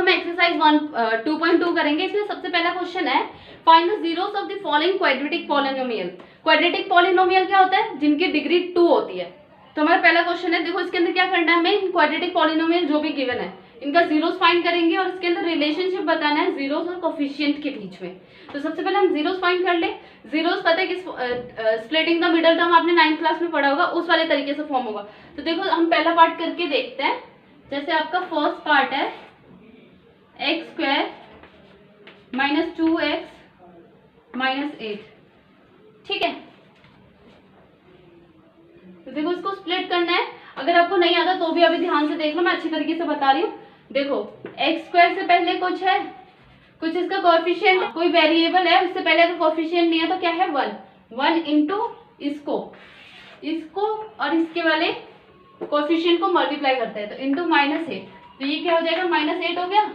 हम एक्सरसाइज 2.2 करेंगे। इसमें सबसे पहला क्वेश्चन है find the zeros of the following quadratic polynomial. Quadratic polynomial क्या होता है? जिनकी डिग्री 2 होती है। तो हमारा पहला क्वेश्चन है, देखो इसके अंदर क्या करना है, हमें क्वाड्रेटिक पॉलिनोमियल जो भी गिवन है इनका जीरोस फाइंड करेंगे और इसके अंदर रिलेशनशिप बताना है जीरोस और कोफिशिएंट के बीच में। तो सबसे पहले हम जीरोस फाइंड कर ले। जीरोस पता है कि स्प्लिटिंग द मिडल टर्म आपने 9th क्लास में पढ़ा होगा, उस वाले तरीके से फॉर्म होगा। तो देखो हम पहला पार्ट करके देखते हैं। जैसे आपका फर्स्ट पार्ट है x² - 2x - 8, ठीक है। तो देखो इसको स्प्लिट करना है। अगर आपको नहीं आता तो भी अभी ध्यान से देख लो, मैं अच्छी तरीके से बता रही हूँ। देखो x² से पहले कुछ है, कुछ इसका कोएफिशिएंट, कोई वेरिएबल है, उससे पहले अगर कोएफिशिएंट नहीं है तो क्या है 1 इंटू इसको और इसके वाले कोएफिशिएंट को मल्टीप्लाई करते हैं तो इंटू -8। तो ये क्या हो जाएगा, -8 हो गया।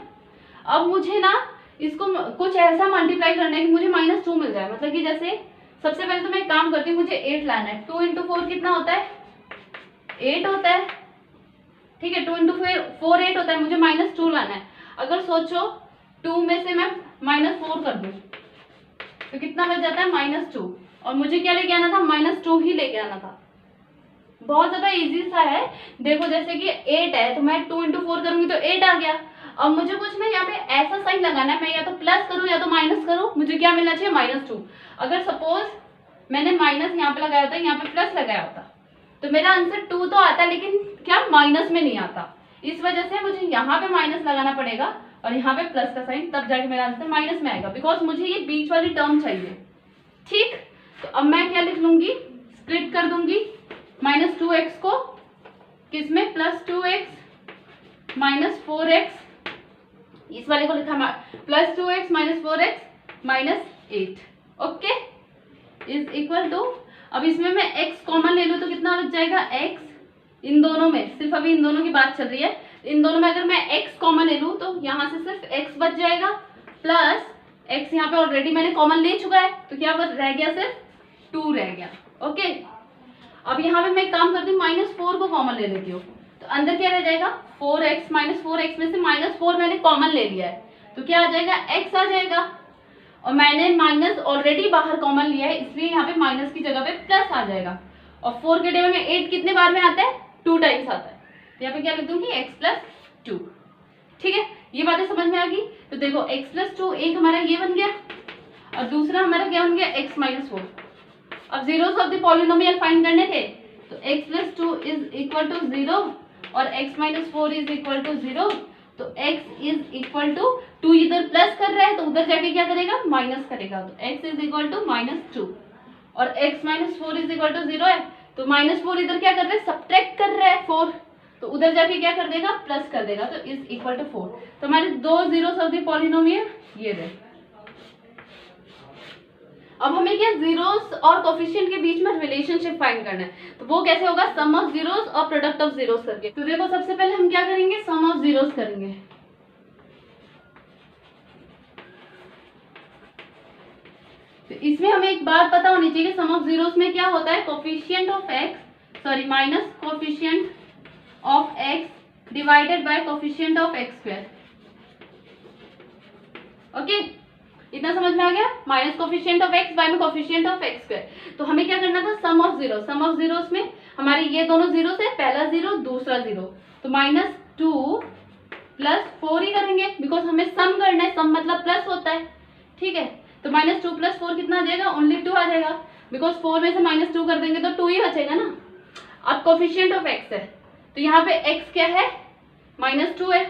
अब मुझे ना इसको कुछ ऐसा मल्टीप्लाई करना है कि मुझे -2 मिल जाए। मतलब कि जैसे सबसे पहले तो मैं एक काम करती हूँ, मुझे 8 लाना है। 2 इंटू 4 कितना होता है, 8 होता है, ठीक है। 2 इंटू 4 8 होता है, मुझे -2 लाना है। अगर सोचो 2 में से मैं -4 कर दूं तो कितना बच जाता है, -2। और मुझे क्या लेके आना था, -2 ही लेके आना था। बहुत ज्यादा इजी सा है। देखो जैसे कि 8 है तो मैं 2 इंटू 4 करूंगी तो 8 आ गया। अब मुझे कुछ ना यहाँ पे ऐसा साइन लगाना है, मैं या तो प्लस करूं या तो माइनस करूं, मुझे क्या मिलना चाहिए, -2। अगर सपोज मैंने माइनस यहाँ पे लगाया होता, यहाँ पे प्लस लगाया होता तो मेरा आंसर 2 तो आता, लेकिन क्या माइनस में नहीं आता। इस वजह से मुझे यहाँ पे माइनस लगाना पड़ेगा और यहाँ पे प्लस का साइन, तब जाके मेरा आंसर माइनस में आएगा, बिकॉज मुझे ये बीच वाली टर्म चाहिए, ठीक। तो अब मैं क्या लिख लूंगी, स्प्लिट कर दूंगी -2x को किसमें, +2x - 4x, इस वाले को लिखा +2x - 4x - 8, okay, is equal to, अब इसमें मैं x कॉमन ले लूं तो कितना बच जाएगा, x, इन दोनों में सिर्फ अभी इन दोनों की बात चल रही है, इन दोनों में अगर मैं x कॉमन ले लूं तो यहाँ से सिर्फ x बच जाएगा, प्लस x यहाँ पे ऑलरेडी मैंने कॉमन ले चुका है तो क्या बस रह गया, सिर्फ 2 रह गया, ओके। अब यहाँ पे मैं एक काम करती हूँ, -4 को कॉमन ले लेती हूँ तो अंदर क्या रह जाएगा, 4x - 4x में से -4 मैंने कॉमन ले लिया है तो क्या आ जाएगा, x आ जाएगा। और मैंने माइनस ऑलरेडी बाहर कॉमन लिया है इसलिए यहाँ पे माइनस की जगह पे प्लस आ जाएगा। और 4 के टेबल में 8 कितने बार में आता है, 2 टाइम्स आता है, तो यहाँ पे क्या लिख दूंगी, x + 2, ठीक है। ये बातें समझ में आ गई। तो देखो x + 2, एक हमारा ये बन गया और दूसरा हमारा क्या बन गया, x - 4। अब zeros of the polynomial find करने थे तो x + 2 = 0 और x - 4 = 0। तो x = 2 इधर प्लस कर रहा है तो उधर जाके क्या करेगा, माइनस करेगा, तो x = -2 और x - 4 = 0 है तो -4 इधर क्या कर रहा है, सब्ट्रैक्ट कर रहा है 4, तो उधर जाके क्या कर देगा, प्लस कर देगा, तो = 4। तो हमारे 2 जीरोस ऑफ द पॉलिनोमियल ये रहे। अब हमें क्या, जीरोस और कोफिशिएंट के बीच में रिलेशनशिप फाइंड करना है, तो वो कैसे होगा, सम ऑफ जीरोस और प्रोडक्ट ऑफ जीरोस करके। तो देखो सबसे पहले हम क्या करेंगे, सम ऑफ जीरोस करेंगे। तो इसमें हमें एक बात पता होनी चाहिए कि सम ऑफ जीरोस में क्या होता है, coefficient of x, sorry minus coefficient of x divided by coefficient of x², okay. इतना समझ में आ गया, minus coefficient of x by में कोफिशिएंट ऑफ x²। तो हमें क्या करना था, sum of zero. Sum of zeros में हमारे ये दोनों जीरो से, पहला जीरो दूसरा जीरो, तो -2 + 4 ही करेंगे बिकॉज हमें सम करना है, सम मतलब प्लस होता है, ठीक है। तो -2 + 4 कितना आ जाएगा, ओनली 2 आ जाएगा, बिकॉज 4 में से -2 कर देंगे तो 2 ही बचेगा ना। अब कोफिशिएंट ऑफ x है तो यहाँ पे x क्या है, -2 है,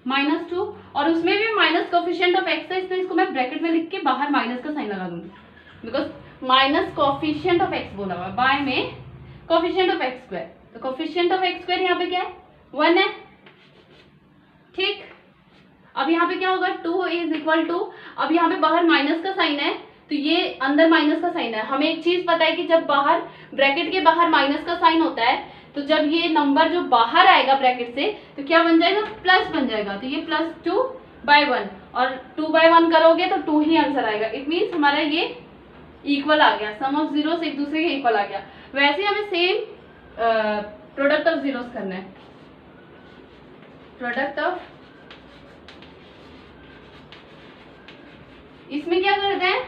-2 और उसमें भी माइनस कोफिशिएंट ऑफ x है, इसलिए इसको मैं ब्रैकेट में लिख के बाहर माइनस का साइन लगा दूंगी, because minus coefficient of x बोला हुआ है, बाय में कोफिशिएंट ऑफ x²। तो कोफिशिएंट ऑफ x² यहाँ पे क्या है, 1 है, ठीक। अब यहाँ पे क्या होगा, 2 = अब यहाँ पे बाहर माइनस का साइन है तो ये अंदर माइनस का साइन है। हमें एक चीज पता है कि जब बाहर ब्रैकेट के बाहर माइनस का साइन होता है तो जब ये नंबर जो बाहर आएगा ब्रैकेट से तो क्या बन जाएगा, प्लस बन जाएगा, तो ये +2/1 और 2/1 करोगे तो 2 ही आंसर आएगा। इट मीन्स हमारा ये इक्वल आ गया, सम ऑफ जीरोस एक दूसरे के इक्वल आ गया। वैसे हमें सेम प्रोडक्ट ऑफ जीरोस करना है, प्रोडक्ट ऑफ इसमें क्या करते हैं,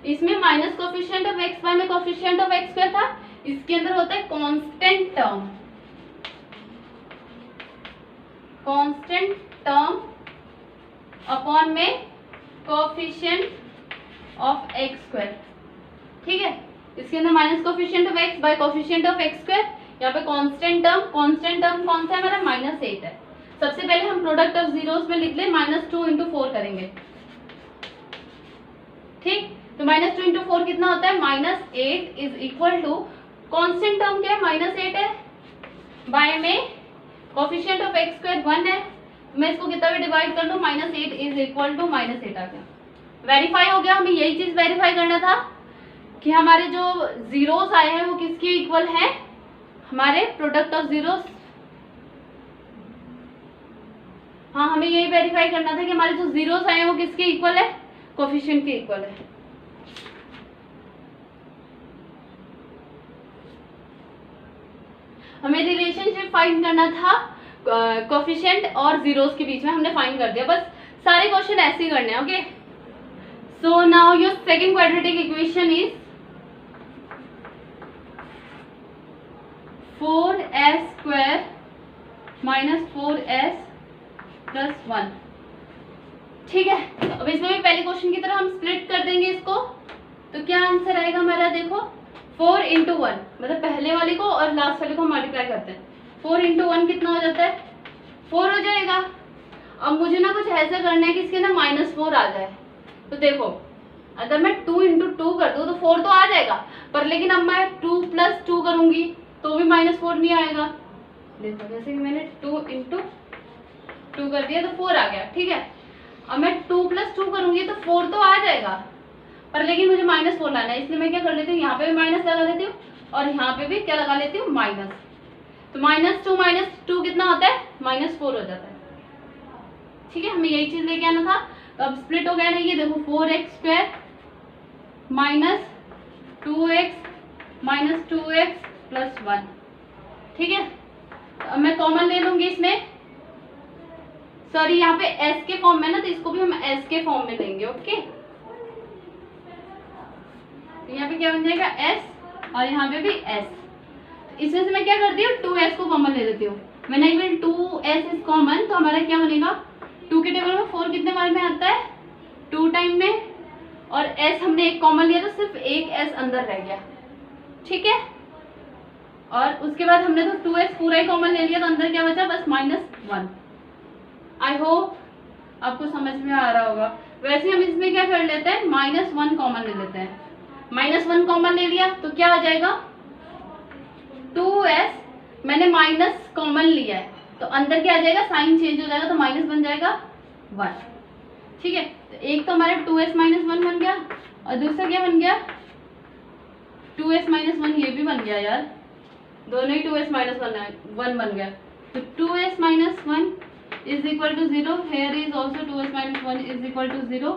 इसमें minus coefficient of x y में कोफिशिएंट ऑफ एक्स स्क्वायर था, इसके अंदर होता है constant term, constant term upon में कोफिशिएंट ऑफ एक्स स्क्वायर। ठीक है, इसके अंदर minus coefficient of x by coefficient of x square, यहाँ पे कांस्टेंट टर्म कौन सा है हमारा, -8 है। सबसे पहले हम प्रोडक्ट ऑफ जीरोस में लिख ले, -2 × 4 करेंगे। ठीक, तो -2 × 4 कितना होता है, -8 is equal to constant term क्या है, -8 है, बाय में कोफिशिएंट ऑफ एक्स स्क्वायर 1 है, मैं इसको कितना भी डिवाइड कर लूं, -8 इज इक्वल टू -8 आ गया। वेरीफाई हो गया। हमें यही चीज वेरीफाई करना था कि हमारे जो जीरोस आए हैं वो किसके इक्वल है, हमारे प्रोडक्ट ऑफ जीरोस। हाँ, हमें यही वेरीफाई करना था कि हमारे जो जीरोस आए हैं वो किसके इक्वल है, कोफिशिएंट के इक्वल है। हमें रिलेशनशिप फाइंड करना था कोफिशिएंट और जीरोस के बीच में, हमने फाइंड कर दिया। बस सारे क्वेश्चन ऐसे ही करने हैं। Okay, so now your second quadratic equation is 4s² - 4s + 1। ठीक है, अब इसमें भी पहले क्वेश्चन की तरह हम स्प्लिट कर देंगे इसको, तो क्या आंसर आएगा हमारा, देखो 4 × 1 मतलब पहले वाले को और लास्ट वाले को मल्टीप्लाई करते हैं, 4 × 1 कितना हो जाता है, 4 हो जाएगा। अब मुझे ना कुछ ऐसा करना है कि इसके ना -4 आ जाए। तो देखो, अगर मैं 2 × 2 कर दूं तो 4 तो आ जाएगा, पर लेकिन अब मैं 2 + 2 करूंगी तो भी -4 नहीं आएगा। देखो, जैसे कि मैंने 2 × 2 कर दिया तो 4 आ गया। ठीक है, अब मैं 2 + 2 करूंगी तो 4 तो आ जाएगा, पर लेकिन मुझे -4 लाना है, इसलिए मैं क्या कर लेती हूँ, यहाँ पे भी माइनस लगा लेती हूँ और यहाँ पे भी क्या लगा लेती हूँ, माइनस। तो -2 - 2 कितना होता है, -4 हो जाता है। ठीक है, हमें यही चीज लेके आना था। तो अब स्प्लिट हो गया ना, ये देखो 4x² - 2x - 2x + 1। ठीक है, तो अब मैं कॉमन ले लूंगी इसमें, सॉरी यहाँ पे s के फॉर्म में ना, तो इसको भी हम s के फॉर्म में लेंगे। ओके, तो यहाँ पे क्या बन जाएगा, s और यहाँ पे भी s। इसमें से मैं क्या करती हूँ, 2s को कॉमन ले लेती हूँ। When I will 2s is common, तो हमारा क्या बनेगा, 2 के टेबल में 4 कितने बार में आता है, 2 टाइम में, और s हमने एक कॉमन लिया तो सिर्फ एक s अंदर रह गया। ठीक है, और उसके बाद हमने तो 2s पूरा ही कॉमन ले लिया, तो अंदर क्या बचा, बस -1। आई होप आपको समझ में आ रहा होगा। वैसे हम इसमें क्या कर लेते हैं, -1 कॉमन ले लेते हैं। -1 कॉमन ले लिया तो क्या हो जाएगा, 2s मैंने माइनस कॉमन लिया है तो अंदर क्या आ जाएगा, साइन चेंज हो जाएगा तो माइनस बन जाएगा 1। ठीक है, तो एक तो हमारा 2s - 1 बन गया और दूसरा क्या बन गया, 2s - 1, ये भी बन गया यार, दोनों ही 2s - 1 बन गया। तो 2s - 1 is equal to 0, here is also 2s - 1 is equal to 0,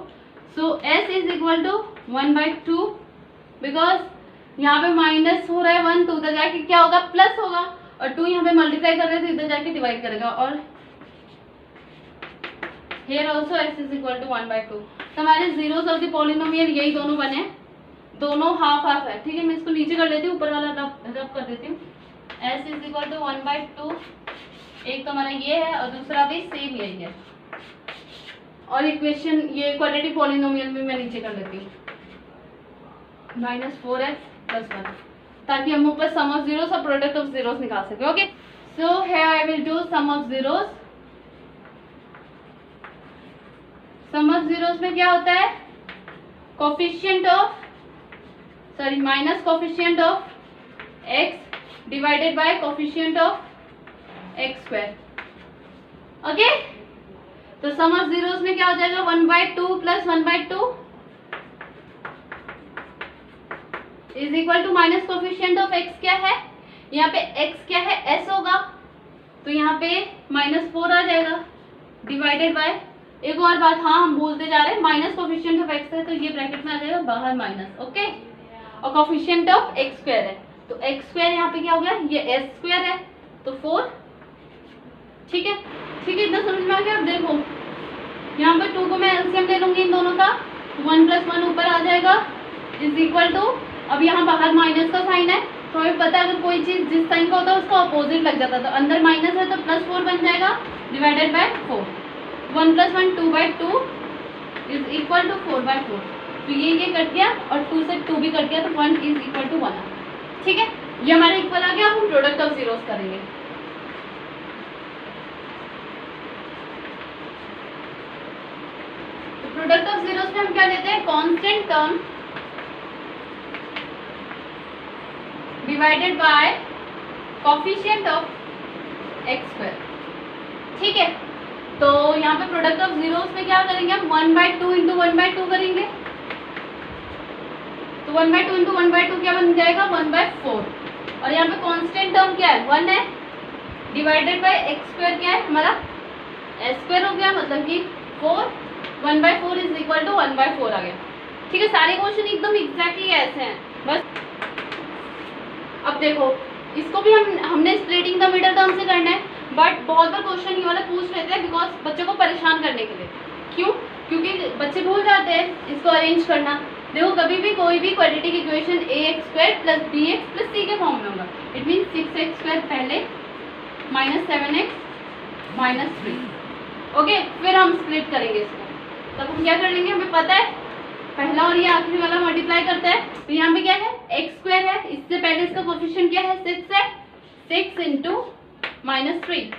so s is equal to 1/2, because यहाँ पे माइनस हो रहा है 1 तो उधर जाके क्या होगा, प्लस होगा, और 2 यहाँ पे मल्टीप्लाई कर रहे हैं तो इधर जाके डिवाइड करेगा, और here also s is equal to 1/2। तो हमारे जीरोस ऑफ द पॉलिनोमियल यही दोनों बने, दोनों हाफ हाफ है। ठीक है, मैं इसको नीचे कर लेती हूँ, ऊपर वाला रब कर देती हूँ। s is equal to 1/2, एक तो हमारा ये है और दूसरा भी सेम यही है, और इक्वेशन ये क्वाड्रेटिक पॉलिनोमियल भी मैं नीचे कर लेती हूँ, -4s + 1, ताकि हम ऊपर सम ऑफ जीरोस और प्रोडक्ट ऑफ जीरोस निकाल सके। Okay, so here I will do sum of zeros. Sum of zeros में क्या होता है, coefficient of minus coefficient of x divided by coefficient of x²। Okay, तो सम ऑफ जीरोस में क्या हो जाएगा, 1/2 + 1/2 is equal to minus coefficient of x क्या है, यहाँ पे x क्या है, s होगा, तो यहाँ पे -4 आ जाएगा, डिवाइडेड बाय, एक और बात, हाँ हम भूलते जा रहे हैं, माइनस कोफिशिएंट ऑफ x है तो ये ब्रैकेट में आ जाएगा, बाहर माइनस। ओके, और कोफिशिएंट ऑफ x² है तो x² यहाँ पे क्या हो गया, ये s² है तो 4। ठीक है, ठीक है, इतना समझ में आ गया। अब देखो यहाँ पे 2 को मैं एलसीएम ले लूंगी इन दोनों का, 1 + 1 ऊपर आ जाएगा इज इक्वल टू, अब यहाँ बाहर माइनस का साइन है तो हमें पता है अगर कोई चीज जिस साइन का होता है उसका अपोजिट लग जाता है, तो अंदर माइनस है तो +4 बन जाएगा divided by 4, 1 + 1 2/2 is equal to 4/4। तो ये कट गया और 2 से 2 भी कट गया तो 1 इज इक्वल टू 1। ठीक है, ये हमारा इक्वल आ गया। अब हम प्रोडक्ट ऑफ जीरोस करेंगे। तो प्रोडक्ट ऑफ जीरोस में हम क्या लेते हैं, constant term divided by coefficient of x²। ठीक है, तो यहाँ पे प्रोडक्ट ऑफ जीरोस में क्या करेंगे हम, 1/2 × 1/2 करेंगे, तो 1/2 × 1/2 क्या बन जाएगा, 1/4। और यहाँ पे कांस्टेंट टर्म क्या है, 1 है, डिवाइडेड बाय x² क्या है हमारा, s² हो गया, मतलब कि 4, 1/4 इज इक्वल टू 1/4 आ गया। ठीक है, सारे क्वेश्चन एकदम एग्जैक्टली ऐसे हैं बस। अब देखो इसको भी हमने स्प्लिटिंग द मिडल टर्म से करना है, बट बहुत बार क्वेश्चन ये वाला पूछ लेते हैं बिकॉज बच्चों को परेशान करने के लिए। क्यों, क्योंकि बच्चे भूल जाते हैं इसको अरेंज करना। देखो कभी भी कोई भी quadratic equation ax² + bx + c के फॉर्म में होगा, इट मीन 6x² पहले -7x -3। ओके, फिर हम स्प्लिट करेंगे इसको, तब हम क्या कर लेंगे, हमें पता है पहला और ये आखिरी वाला मल्टीप्लाई करता है, तो यहाँ पे क्या है x² है, इससे पहले इसका कोफिशिएंट क्या है 6 है, 6 × -3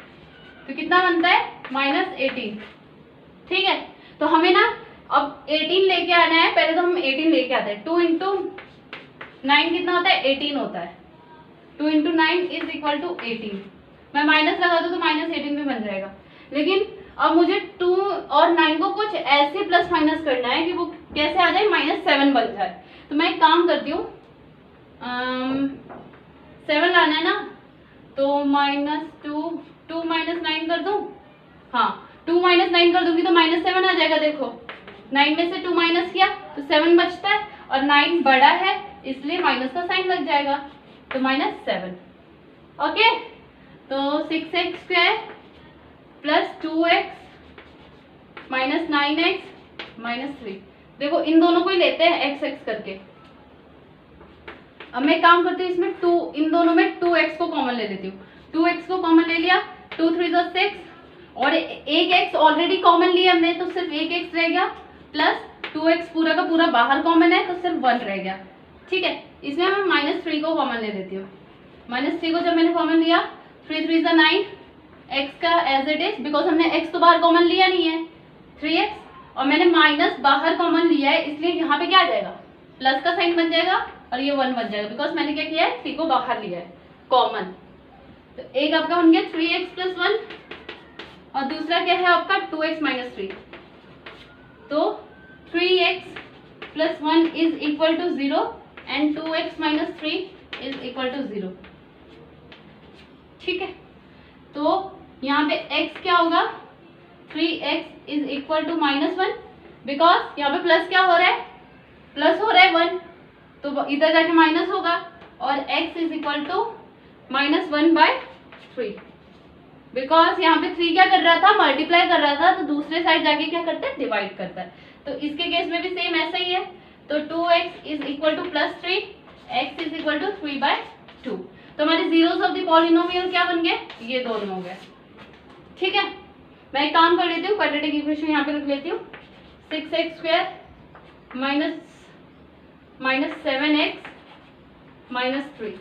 तो कितना बनता है -18। ठीक है, तो हमें ना अब 18 लेके आना है, पहले तो हम 18 लेके आते हैं, 2 × 9 कितना होता है 18 होता है, 2 × 9 इज इक्वल टू 18। मैं माइनस लगा दूँ तो -18 भी बन जाएगा, लेकिन अब मुझे 2 और 9 को कुछ ऐसे प्लस माइनस करना है कि वो कैसे आ जाए -7 बन जाए। तो मैं एक काम करती हूँ, 7 लाना है ना, तो -2 2 - 9 कर दूँ, हाँ 2 - 9 कर दूंगी तो -7 आ जाएगा। देखो 9 में से 2 माइनस किया तो 7 बचता है, और 9 बड़ा है इसलिए माइनस का साइन लग जाएगा, तो -7। ओके, तो 6x² + 2x -9x -3। देखो इन दोनों को ही लेते हैं x करके। अब मैं काम करती हूँ इसमें 2, इन दोनों में 2x को कॉमन ले लेती हूँ, 2x को कॉमन ले लिया, 2 × 3 = 6 और एक x ऑलरेडी कॉमन लिया हमने तो सिर्फ एक x रह गया, प्लस 2x पूरा का पूरा बाहर कॉमन है तो सिर्फ 1 रह गया। ठीक है, इसमें मैं -3 को कॉमन ले लेती हूँ, -3 को जब मैंने कॉमन लिया 3 × 3 = 9, x का एज इट इज, बिकॉज हमने x तो बाहर कॉमन लिया नहीं है 3x, और मैंने माइनस बाहर कॉमन लिया है इसलिए यहाँ पे क्या आ जाएगा, प्लस का साइन बन जाएगा और ये 1 बन जाएगा, बिकॉज मैंने क्या किया है 3 को बाहर लिया है कॉमन। तो एक आपका बन गया 3x + 1 और दूसरा क्या है आपका 2x - 3, तो 3x + 1 is equal to 0 and 2x - 3 is equal to 0। ठीक है, तो यहाँ पे x क्या होगा, 3x is equal to -1, because यहाँ पे प्लस क्या हो रहा है, प्लस हो रहा है 1, तो इधर जाके माइनस होगा, और x is equal to -1/3, because यहाँ पे 3 क्या कर रहा था, मल्टीप्लाई कर रहा था, तो दूसरे साइड जाके क्या करता है, डिवाइड करता है। तो इसके केस में भी सेम ऐसा ही है, तो 2x is equal to +3, x is equal to 3/2। तो हमारे जीरोस ऑफ द पॉलिनोमियल क्या बन गए, ये दोनों हो गए। ठीक है, मैं एक काम कर लेती हूँ, क्वाड्रेटिक इक्वेशन यहाँ पे रख लेती हूँ, 6x² -7x -3।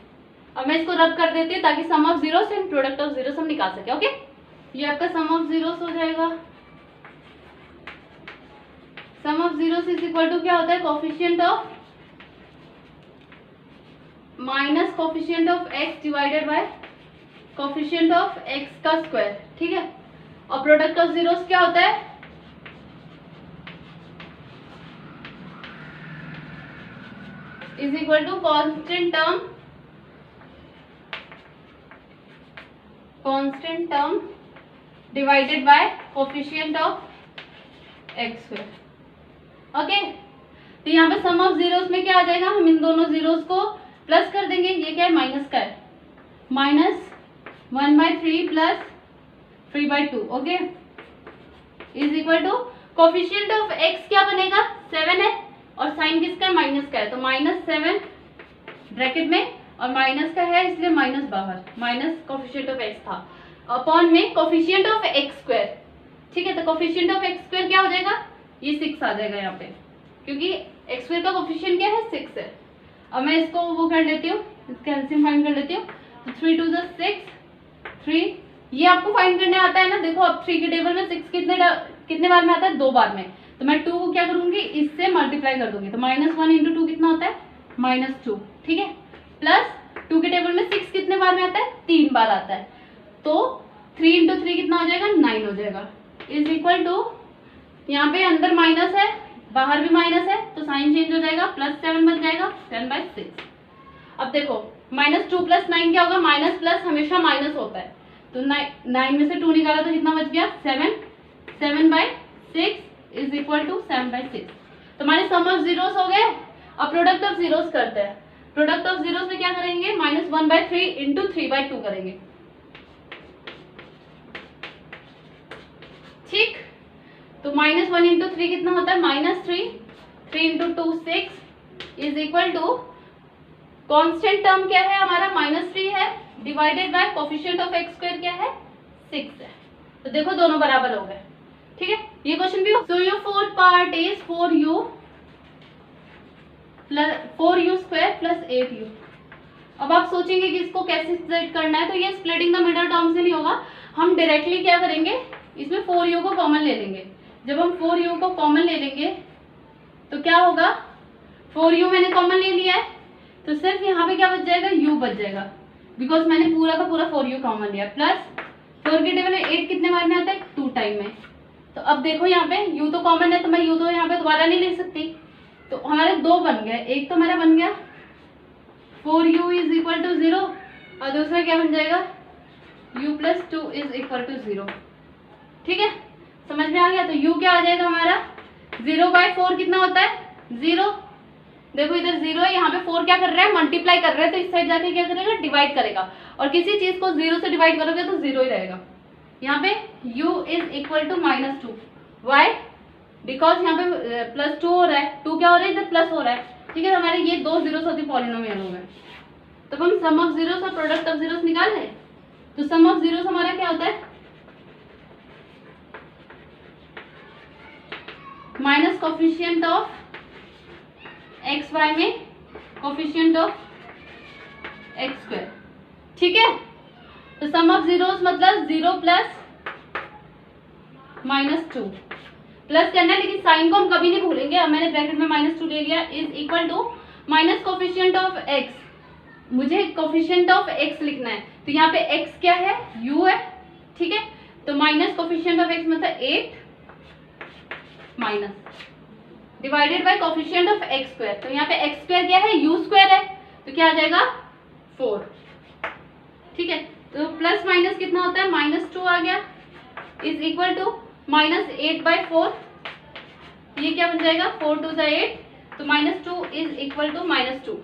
अब मैं इसको रब कर देती हूँ ताकि sum of zeros and product of zeros हम निकाल सके। ओके, ये आपका सम ऑफ जीरोस हो जाएगा, sum of zeros is equal to क्या होता है, coefficient of minus coefficient of x divided by coefficient of x का स्क्वायर। ठीक है, और प्रोडक्ट ऑफ जीरोस क्या होता है, is equal to constant term divided by coefficient of x²। Okay, तो यहाँ पे सम ऑफ जीरोस में क्या आ जाएगा, हम इन दोनों जीरोस को प्लस कर देंगे, ये क्या है माइनस का है, -1/3 + 3/2। Okay, is equal to coefficient of x क्या बनेगा, 7 है, और साइन किसका है, माइनस का है, तो -7 ब्रैकेट में, और माइनस का है इसलिए माइनस बाहर, माइनस कोफिशिएंट ऑफ x था, अपॉन में कोफिशिएंट ऑफ x स्क्वायर। ठीक है, तो कोफिशिएंट ऑफ x स्क्वायर क्या हो जाएगा, ये 6 आ जाएगा यहाँ पे, क्योंकि x स्क्वायर का कोफिशिएंट क्या है, 6 है। अब मैं इसको वो कर लेती हूँ, इसका एलसीएम फाइंड कर लेती हूँ, तो 3 2 6, 3, ये आपको फाइंड करने आता है ना। देखो अब 3 के टेबल में 6 कितने बार में आता है, 2 बार में, तो मैं 2 को क्या करूंगी, इससे मल्टीप्लाई कर दूंगी, तो -1 × 2 कितना होता है, -2। ठीक है, प्लस 2 के टेबल में 6 कितने बार में आता है, 3 बार आता है, तो 3 × 3 कितना हो जाएगा, 9 हो जाएगा, इज इक्वल टू, यहाँ पे अंदर माइनस है बाहर भी माइनस है, तो साइन चेंज हो जाएगा, +7 बन जाएगा 10/6। अब देखो -2 + 9 क्या होगा, माइनस प्लस हमेशा माइनस होता है, तो 9 में से 2 निकाला तो कितना बच गया, 7, 7/6 इज इक्वल टू 7/6। तो हमारे सम ऑफ जीरोस हो गए। अब प्रोडक्ट ऑफ जीरोस करते हैं। प्रोडक्ट ऑफ जीरोस में क्या करेंगे, -1/3 × 3/2 करेंगे। ठीक, तो -1 × 3 कितना होता है, -3, 3 × 2 6 is equal to, constant term क्या है हमारा, -3 है, divided by coefficient of x square क्या है, 6 है। तो देखो दोनों बराबर हो गए। ठीक है, ये क्वेश्चन भी। So your fourth part is 4u square plus 8u। अब आप सोचेंगे कि इसको कैसे स्प्लिट करना है, तो ये स्प्लिटिंग द मिडल टर्म से नहीं होगा, हम डायरेक्टली क्या करेंगे, इसमें 4u को कॉमन ले लेंगे। जब हम 4u को कॉमन ले लेंगे तो क्या होगा, 4u मैंने कॉमन ले लिया है, तो सिर्फ यहाँ पे क्या बच जाएगा, u बच जाएगा, बिकॉज मैंने पूरा का पूरा 4u कॉमन लिया। प्लस 4 के टेबल में 8 कितने बार में आता है, 2 टाइम में। तो अब देखो यहाँ पे u तो कॉमन है, तो मैं u तो यहाँ पे दोबारा नहीं ले सकती, तो हमारे 2 बन गए। एक तो मेरा बन गया 4u इज इक्वल टू 0, और दूसरा क्या बन जाएगा, u + 2 इज इक्वल टू 0। ठीक है, समझ में आ गया। तो u क्या आ जाएगा हमारा, 0/4 कितना होता है, 0। देखो इधर 0 है, यहाँ पे 4 क्या कर रहा है, मल्टीप्लाई कर रहा है, तो इस साइड जाके क्या करेगा, डिवाइड करेगा, और किसी चीज को 0 से डिवाइड करोगे तो 0 ही रहेगा। यहाँ पे u is equal to -2, why, because यहाँ पे +2 हो रहा है, 2 क्या हो रहा है, इधर प्लस हो रहा है। ठीक है, हमारे ये 2 जीरोस होती पॉलिनोमियल हो गए। तो हम सम ऑफ जीरोस और प्रोडक्ट ऑफ जीरोस निकाल लें। तो सम ऑफ जीरोस हमारा क्या होता है, minus coefficient of x y में कोफिशिएंट ऑफ एक्स स्क्वायर। ठीक है, तो सम ऑफ जीरोस मतलब 0 + -2 प्लस करना है, लेकिन साइन को हम कभी नहीं भूलेंगे। अब मैंने ब्रैकेट में -2 ले लिया, is equal to minus coefficient of x. मुझे कोफिशिएंट ऑफ एक्स लिखना है, तो यहाँ पे x क्या है, u है। ठीक है, तो माइनस कोफिशिएंट ऑफ एक्स मतलब 8 minus divided by coefficient of x square. तो यहाँ पे एक्स स्क्वायर क्या है, u स्क्वायर है, तो क्या आ जाएगा 4। ठीक है, तो प्लस माइनस कितना होता है, -2 आ गया, इज इक्वल टू -8/4। ये क्या बन जाएगा, 4 2 = 8, तो -2 इज इक्वल टू -2।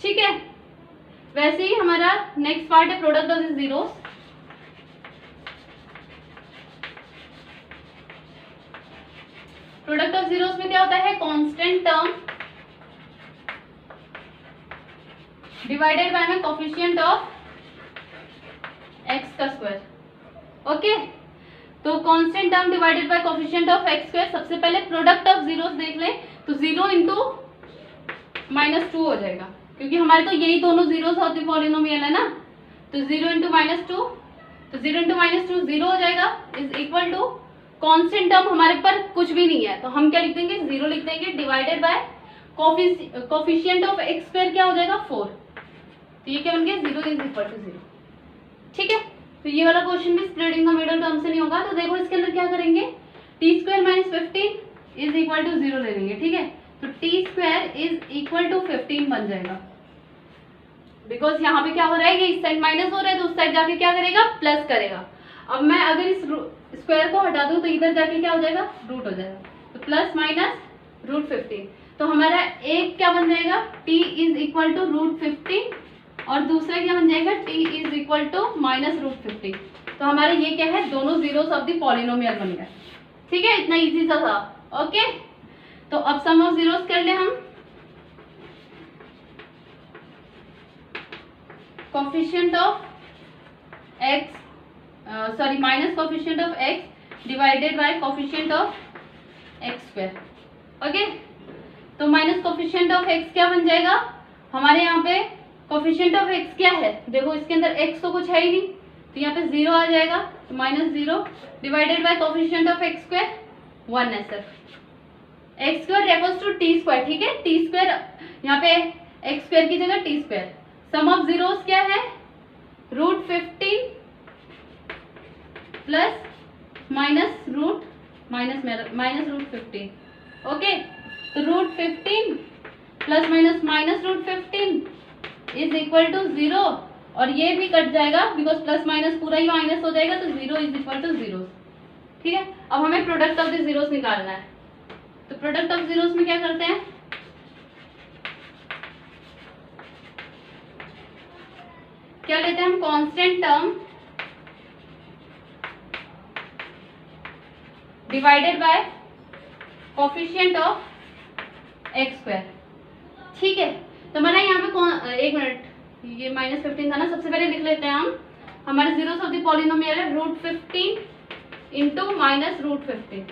ठीक है, वैसे ही हमारा नेक्स्ट पार्ट है product of zeros. Product of zeros में क्या होता है, कांस्टेंट टर्म डिवाइडेड बाय में कोफिशिएंट ऑफ एक्स का स्क्वायर। ओके, तो constant term divided by coefficient of x square. सबसे पहले प्रोडक्ट ऑफ जीरोस देख लें, तो 0 × -2 हो जाएगा, क्योंकि हमारे तो यही दोनों जीरोस होती पॉलिनोमियल है ना। तो 0 × -2, तो 0 × -2 0 हो जाएगा, is equal to constant term हमारे पर कुछ भी नहीं है, तो हम क्या लिख देंगे, 0 लिख देंगे, divided by coefficient of x square क्या हो जाएगा 4। तो ये क्या बन गया, 0 इज इक्वल टू 0। ठीक है, तो ये वाला क्वेश्चन भी स्प्लिटिंग द मिडल टर्म से नहीं होगा। तो देखो इसके अंदर क्या करेंगे, t² - 15 इज इक्वल टू 0 ले लेंगे। ठीक है, तो t² इज इक्वल टू 15 बन जाएगा, बिकॉज यहाँ पे क्या हो रहा है, ये इस साइड माइनस हो रहा है, तो उस साइड जाके क्या करेगा, प्लस करेगा। अब मैं अगर इस स्क्वायर को हटा दूं तो इधर जाके क्या हो जाएगा, रूट हो जाएगा, तो प्लस माइनस √15। तो हमारा एक क्या बन जाएगा, t इज इक्वल टू √15, और दूसरा क्या बन जाएगा, t इज इक्वल टू -√15। तो हमारे ये क्या है, दोनों जीरोस ऑफ द पॉलिनोमियल बन गए। ठीक है, इतना इजी सा था। ओके, तो अब सम ऑफ जीरोस कर ले हम। Coefficient of x, sorry minus coefficient of x divided by coefficient of x square. Okay, तो माइनस कोफिशिएंट ऑफ एक्स क्या बन जाएगा हमारे यहाँ पे? कोफिशिएंट ऑफ एक्स क्या है? देखो इसके अंदर एक्स तो कुछ है ही नहीं, तो यहाँ पे 0 आ जाएगा, तो -0 divided by coefficient of x square 1 है sir. X square refers to t square, ठीक है, टी स्क्वायर यहाँ पे एक्स स्क्वायर की जगह T square. Sum of zeros क्या है? √15 प्लस माइनस √15। ओके, तो √15 plus minus √15 is equal to 0, और ये भी कट जाएगा बिकॉज प्लस माइनस पूरा ही माइनस हो जाएगा, तो 0 इज इक्वल टू 0। ठीक है, अब हमें प्रोडक्ट ऑफ द जीरोस निकालना है। तो प्रोडक्ट ऑफ जीरोस में क्या करते हैं? क्या लेते हैं हम? Constant term divided by coefficient of x square. ठीक है, तो हमारा यहाँ पे एक मिनट, ये -15 था ना, सबसे पहले लिख लेते हैं हम। हमारे जीरोस ऑफ द पॉलिनोमियल है √15 इंटू -√15।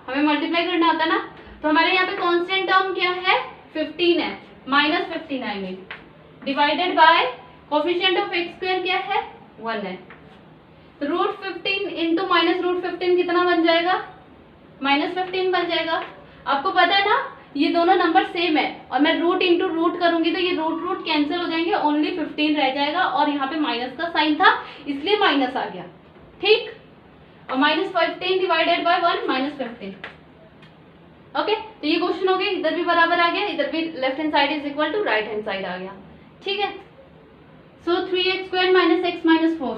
हमें मल्टीप्लाई करना होता है ना, तो हमारे यहाँ पे कांस्टेंट टर्म क्या है? 15 है, -15 I mean, divided by coefficient of x square क्या है? 1 है। तो √15 इंटू -√15 कितना बन जाएगा? -15 बन जाएगा। आपको पता है ना ये दोनों नंबर सेम है, और मैं रूट इंटू रूट करूंगी तो ये रूट कैंसिल हो जाएंगे, ओनली 15 रह जाएगा, और यहाँ पे माइनस का साइन था इसलिए माइनस आ गया। ठीक, और -15 डिवाइडेड बाय 1 -15। ओके, तो ये क्वेश्चन हो गया, इधर भी बराबर आ गया, इधर भी left hand side is equal to right hand side आ गया। ठीक है, सो 3x² - x - 4।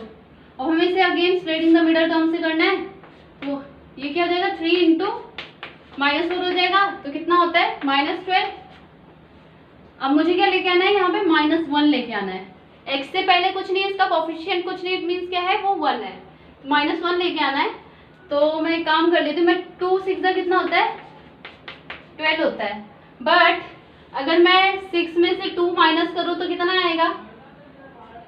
अब हमें इसे again splitting the middle term से करना है, तो ये क्या हो जाएगा? 3 इंटू -4 हो जाएगा, तो कितना होता है? -12। अब मुझे क्या लेके आना है यहाँ पे? -1 लेके आना है। x से पहले कुछ नहीं है, इसका कोफिशिएंट कुछ नहीं, मीन्स क्या है? वो 1 है, -1 लेके आना है। तो मैं एक काम कर लेती हूँ, मैं 2 6 कितना होता है? 12 होता है। बट अगर मैं 6 में से 2 माइनस करूँ तो कितना आएगा?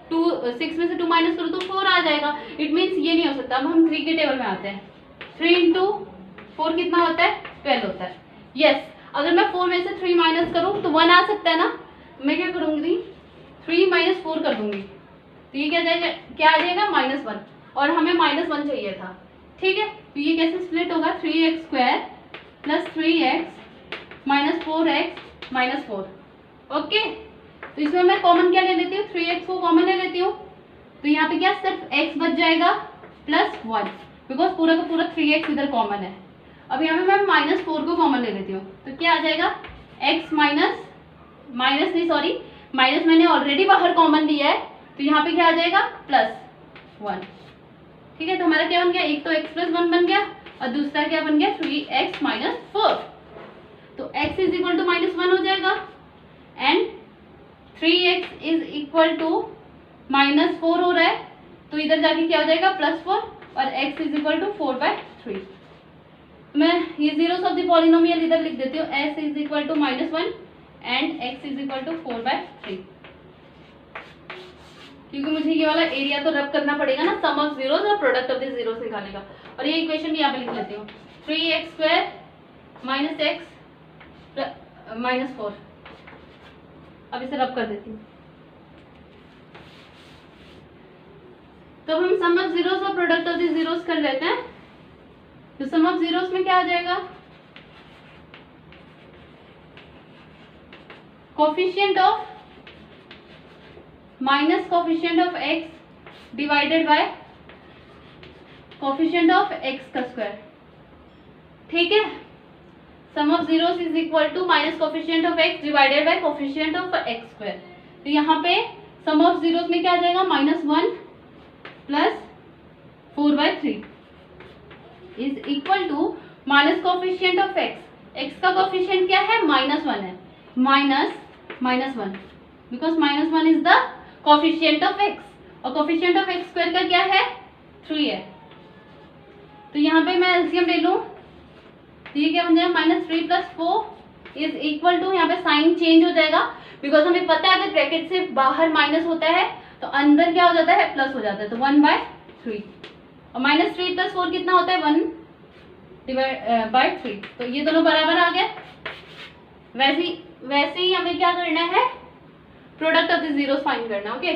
6 में से 2 माइनस करूँ तो 4 आ जाएगा। इट मीन्स ये नहीं हो सकता। अब हम 3 के टेबल में आते हैं। 3 इंटू 4 कितना होता है? 12 होता है। यस, अगर मैं 4 में से 3 माइनस करूँ तो 1 आ सकता है ना, तो मैं क्या करूँगी? 3 - 4 कर दूंगी, तो ये क्या आ जाएगा? -1, और हमें -1 चाहिए था। ठीक है, तो ये कैसे स्प्लिट होगा? 3x² plus 3x - 4x - 4। Okay, तो इसमें मैं कॉमन क्या ले लेती हूँ? 3x को कॉमन ले लेती हूँ, तो यहाँ पे क्या सिर्फ x बच जाएगा प्लस 1, बिकॉज पूरा का पूरा 3x इधर कॉमन है। अब यहाँ पे मैं -4 को कॉमन ले लेती हूँ, तो क्या आ जाएगा? x माइनस मैंने ऑलरेडी बाहर कॉमन लिया है, तो यहाँ पे क्या आ जाएगा? +1। ठीक है, तो हमारा क्या बन गया? एक तो x + 1 बन गया, और दूसरा क्या बन गया? 3x - 4। तो x इज इक्वल टू -1 हो जाएगा, and 3x is equal to -4 हो रहा है, तो इधर जाके क्या हो जाएगा? +4, और x इज इक्वल टू 4/3। मैं ये जीरोस ऑफ द पॉलिनोमियल इधर लिख देती हूँ, s is equal to -1 and x is equal to 4/3, क्योंकि मुझे ये वाला एरिया तो रब करना पड़ेगा ना, सम ऑफ जीरोस और प्रोडक्ट ऑफ द जीरोस निकालने का। और ये इक्वेशन भी यहाँ पे लिख लेती हूँ, 3x² - x - 4। अब इसे रब कर देती हूँ। तो हम सम ऑफ जीरोस और प्रोडक्ट ऑफ द जीरोस कर लेते हैं। तो सम ऑफ जीरोस में क्या आ जाएगा? Coefficient of minus coefficient of x divided by coefficient of x का स्क्वायर। ठीक है, sum of zeros is equal to minus coefficient of x divided by coefficient of x square. तो यहाँ पे सम ऑफ जीरोस में क्या आ जाएगा? -1 plus 4/3 is equal to minus coefficient of x का कोफिशिएंट क्या है? -1 है, -1, because -1 is the coefficient of x, और कोफिशिएंट ऑफ x स्क्वायर का क्या है? 3 है। तो यहाँ पे मैं एलसीएम ले लूँ, तो ये क्या बन जाएगा, -3 + 4 इज इक्वल टू, यहाँ पे साइन चेंज हो जाएगा बिकॉज हमें पता है अगर ब्रैकेट से बाहर माइनस होता है तो अंदर क्या हो जाता है, प्लस हो जाता है, तो 1/3 और -3 + 4 कितना होता है, 1/3, तो ये दोनों बराबर आ गए। वैसे ही हमें क्या करना है, product of the zeros find करना। ओके,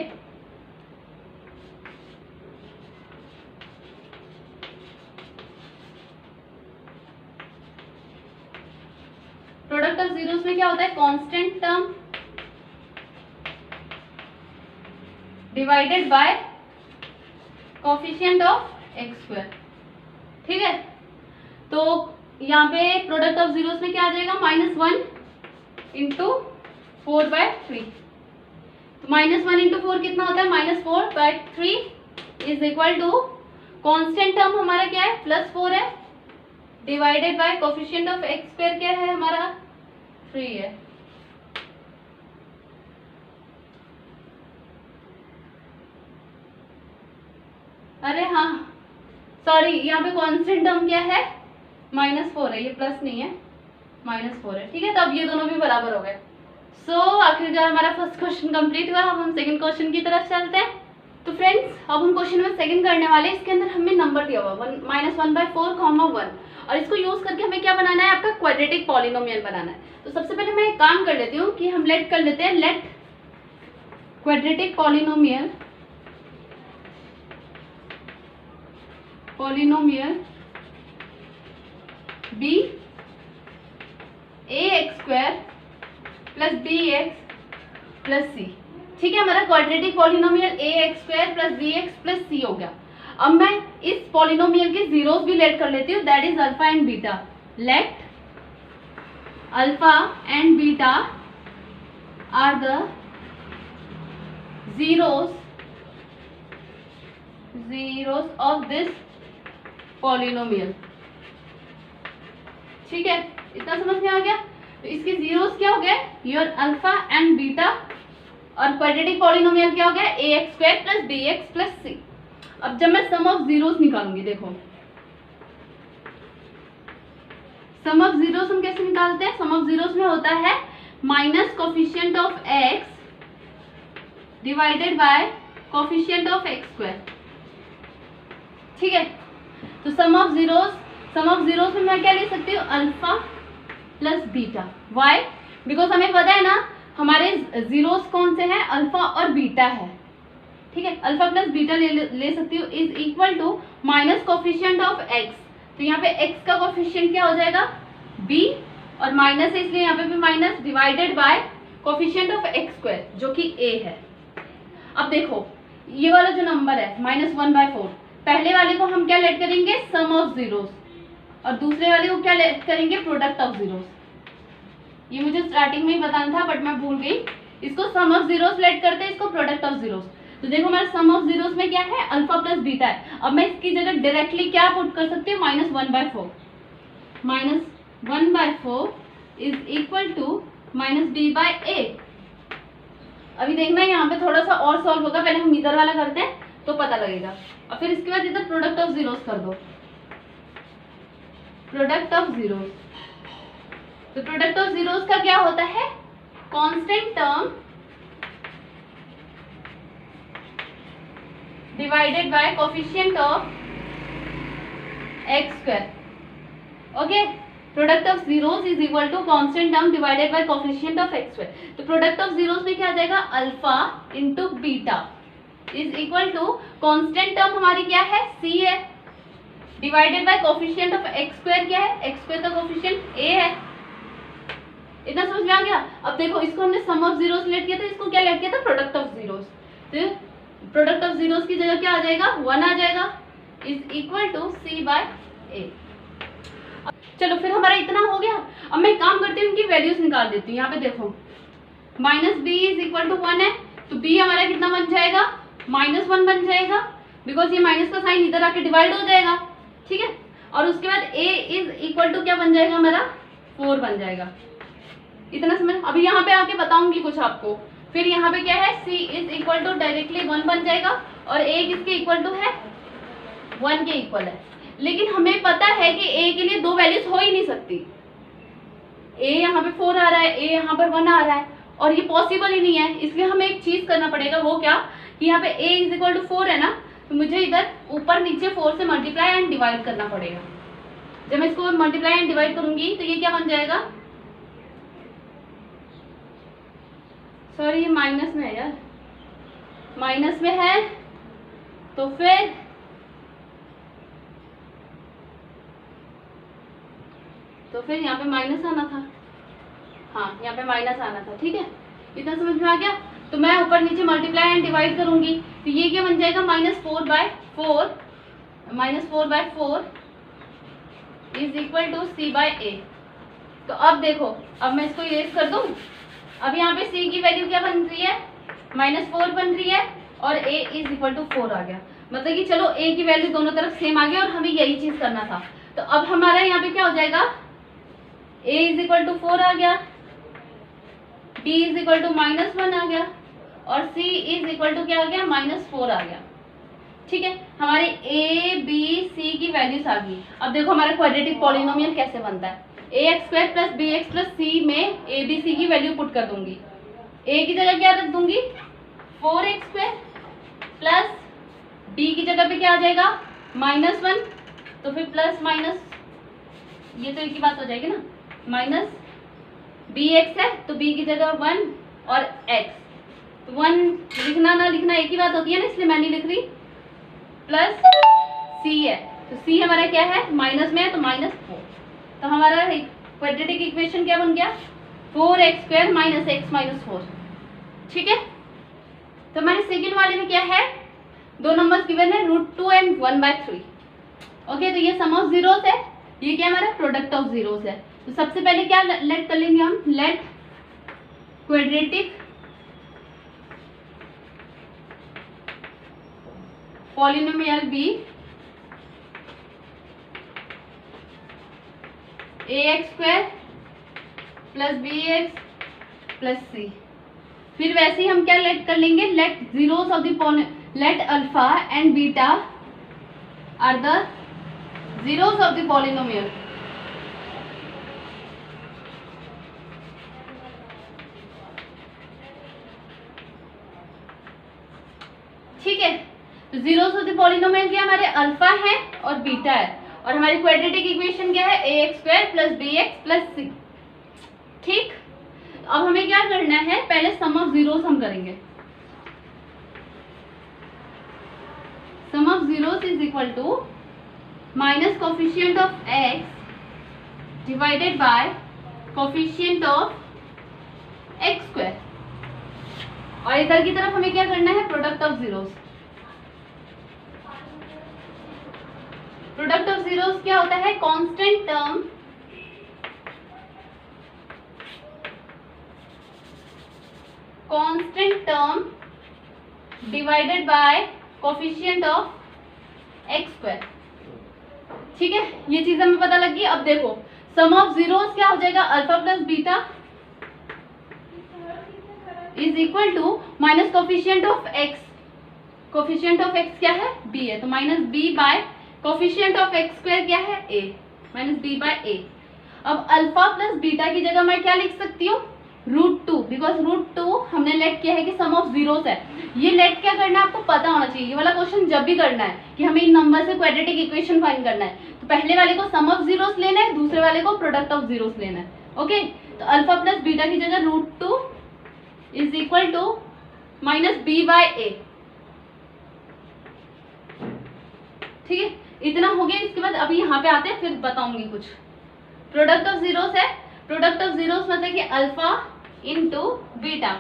प्रोडक्ट ऑफ जीरोस में क्या होता है, constant term divided by coefficient of x²। ठीक है, तो यहाँ पे प्रोडक्ट ऑफ जीरोस में क्या आ जाएगा, -1 × 4/3, तो -1 × 4 कितना होता है, -4/3 is equal to, constant term हमारा क्या है, +4 है, divided by coefficient of x² क्या है हमारा, 3 है। अरे हाँ सॉरी, यहाँ पे कांस्टेंट टर्म क्या है, -4 है, ये प्लस नहीं है, -4 है। ठीक है, तो अब ये दोनों भी बराबर हो गए। सो आखिरकार हमारा फर्स्ट क्वेश्चन कंप्लीट हुआ। अब हम सेकंड क्वेश्चन की तरफ चलते हैं। तो फ्रेंड्स, अब हम क्वेश्चन में सेकंड करने वाले हैं। इसके अंदर हमें नंबर दिया हुआ -1/4, 1 और इसको यूज करके हमें क्या बनाना है, आपका क्वाड्रेटिक पॉलिनोमियल बनाना है। तो सबसे पहले मैं एक काम कर लेती हूँ कि हम लेट कर लेते हैं, let quadratic polynomial be ax² + bx + c। ठीक है, हमारा quadratic polynomial ax² + bx + c हो गया। अब मैं इस पॉलिनोमियल के जीरोस भी लेट कर लेती हूँ, that is alpha and beta. Let alpha and beta are the zeros of this polynomial। ठीक है, इतना समझ में आ गया। तो इसके जीरोस क्या हो गए, योर अल्फा एंड बीटा, और क्वाड्रेटिक पॉलिनोमियल क्या हो गया, ax² + bx + c। अब जब मैं सम ऑफ जीरोस निकालूंगी, देखो सम ऑफ जीरोस हम कैसे निकालते हैं, सम ऑफ जीरोस में होता है minus coefficient of x divided by coefficient of x²। ठीक है, तो सम ऑफ जीरोस में मैं क्या ले सकती हूँ, अल्फा + बीटा। वाई, बिकॉज हमें पता है ना हमारे जीरोस कौन से हैं, अल्फा और बीटा है। ठीक है, अल्फा + बीटा ले सकती हूँ, is equal to minus coefficient of x। तो यहाँ पे x का कोफिशिएंट क्या हो जाएगा, b, और माइनस है इसलिए यहाँ पे भी minus, divided by coefficient of x² जो कि a है। अब देखो ये वाला जो नंबर है -1/4, पहले वाले को हम क्या लेट करेंगे, सम ऑफ जीरोस, और दूसरे वाले को क्या लेट करेंगे, प्रोडक्ट ऑफ जीरोस। ये मुझे स्टार्टिंग में ही बताना था बट मैं भूल गई। इसको सम ऑफ जीरोस लेट करते हैं, इसको प्रोडक्ट ऑफ जीरोस। तो देखो मेरा सम ऑफ जीरोस में क्या है, अल्फा + बीटा है। अब मैं इसकी जगह डायरेक्टली क्या पुट कर सकती हूँ, -1/4 इज इक्वल टू -b/a। अभी देखना है यहाँ पे थोड़ा सा और सॉल्व होगा, पहले हम इधर वाला करते हैं तो पता लगेगा, और फिर इसके बाद इधर प्रोडक्ट ऑफ जीरोस कर दो, प्रोडक्ट ऑफ जीरोस। तो प्रोडक्ट ऑफ जीरोस का क्या होता है, constant term divided by coefficient of x²। Okay, product of zeros is equal to constant term divided by coefficient of x²। तो प्रोडक्ट ऑफ जीरोस में क्या आ जाएगा, alpha × beta is equal to constant term हमारी क्या है, c है, divided by coefficient of x² क्या है, x² का कोफिशिएंट a है। इतना समझ में आ गया। अब देखो इसको हमने सम ऑफ जीरोस लेट किया था, इसको क्या लेट किया था, प्रोडक्ट ऑफ जीरोस। तो प्रोडक्ट ऑफ जीरोस की जगह क्या आ जाएगा, 1 आ जाएगा, इज इक्वल टू c/a। चलो फिर हमारा इतना हो गया। अब मैं काम करती हूँ, इनकी वैल्यूज निकाल देती हूँ। यहाँ पे देखो -b इज इक्वल टू 1 है, तो b हमारा कितना बन जाएगा, -1 बन जाएगा, बिकॉज ये माइनस का साइन इधर आके डिवाइड हो जाएगा। ठीक है, और उसके बाद a इज इक्वल टू क्या बन जाएगा हमारा, 4 बन जाएगा। इतना समझ। अभी यहाँ पे आके बताऊंगी कुछ आपको। फिर यहाँ पे क्या है, c is equal to directly 1 बन जाएगा, और a किसके इक्वल टू है, 1 के इक्वल है। लेकिन हमें पता है कि ए के लिए दो वैल्यूज हो ही नहीं सकती। ए यहाँ पे 4 आ रहा है, ए यहाँ पर 1 आ रहा है, और ये पॉसिबल ही नहीं है। इसलिए हमें एक चीज करना पड़ेगा, वो क्या कि यहाँ पे a इज इक्वल टू 4 है ना, तो मुझे इधर ऊपर नीचे 4 से मल्टीप्लाई एंड डिवाइड करना पड़ेगा। जब मैं इसको मल्टीप्लाई एंड डिवाइड करूंगी तो ये क्या बन जाएगा, सॉरी ये माइनस में है यार, माइनस में है, तो फिर यहाँ पे माइनस आना था। हाँ, यहाँ पे माइनस आना था। ठीक है, इतना समझ में आ गया। तो मैं ऊपर नीचे मल्टीप्लाई एंड डिवाइड करूंगी तो ये क्या बन जाएगा, -4/4 इज इक्वल टू c/a। तो अब देखो, अब मैं इसको इरेज कर दूं। अब यहाँ पे c की वैल्यू क्या बन रही है, -4 बन रही है, और a इज इक्वल टू 4 आ गया। मतलब कि चलो a की वैल्यू दोनों तरफ सेम आ गया, और हमें यही चीज करना था। तो अब हमारा यहाँ पे क्या हो जाएगा, a इज इक्वल टू 4 आ गया, b इज इक्वल टू -1 आ गया, और c इज इक्वल टू क्या आ गया, -4 आ गया। ठीक है, हमारे a b c की वैल्यूज आ गई। अब देखो हमारा क्वाड्रेटिक पॉलिनोमियल कैसे बनता है, ax² + bx + c में a b c की वैल्यू पुट कर दूंगी। a की जगह क्या रख दूंगी, 4x² प्लस b की जगह पे क्या आ जाएगा, -1, तो फिर प्लस माइनस ये तो एक ही बात हो जाएगी ना, माइनस bx है तो b की जगह 1 और x, तो 1 लिखना ना लिखना एक ही बात होती है ना, इसलिए मैं नहीं लिख रही, प्लस c है, तो c हमारा क्या है, माइनस में है तो -4। तो हमारा क्वाड्रेटिक इक्वेशन क्या बन गया, 4x² - x - 4। ठीक है, तो हमारे सेकेंड वाले में क्या है, दो नंबर्स गिवन है, √2 एंड 1/3। ओके, तो ये सम ऑफ जीरोस है, ये क्या हमारा प्रोडक्ट ऑफ जीरोस है। तो सबसे पहले क्या लेट कर लेंगे हम, let quadratic polynomial be ax² + bx + c। फिर वैसे ही हम क्या लेट कर लेंगे, let zeros of the let alpha and beta are the zeros of the polynomial। ठीक है, तो zeros of the polynomial क्या हमारे अल्फा है और बीटा है, और हमारी क्वाड्रेटिक इक्वेशन क्या है, ax² + bx + c। ठीक, अब हमें क्या करना है, पहले सम ऑफ जीरोस हम करेंगे। Sum of zeros is equal to minus coefficient of x divided by coefficient of x², और इधर की तरफ हमें क्या करना है, product of zeros. Product of zeros क्या होता है, constant term divided by coefficient of x²। ठीक है, ये चीज हमें पता लगी। अब देखो सम ऑफ जीरोस क्या हो जाएगा, alpha plus beta is equal to minus coefficient of x। Coefficient of x क्या है, b है, तो -b bye coefficient of x² क्या है, a, -b/a। अब अल्फा प्लस बीटा की जगह मैं क्या लिख सकती हूँ, √2, बिकॉज √2 हमने लेट किया है कि सम ऑफ जीरोस है। ये लेट क्या करना है आपको पता होना चाहिए। ये वाला क्वेश्चन जब भी करना है कि हमें इन नंबर से क्वाड्रेटिक इक्वेशन फाइंड करना है, तो पहले वाले को सम ऑफ जीरोस लेना है, दूसरे वाले को प्रोडक्ट ऑफ जीरोस लेना है। ओके, तो अल्फा प्लस बीटा की जगह √2 इज इक्वल टू -b/a। ठीक है, इतना हो गया। इसके बाद अभी यहाँ पे आते हैं, फिर बताऊंगी कुछ। प्रोडक्ट ऑफ जीरोस है, प्रोडक्ट ऑफ जीरोस मतलब कि alpha into beta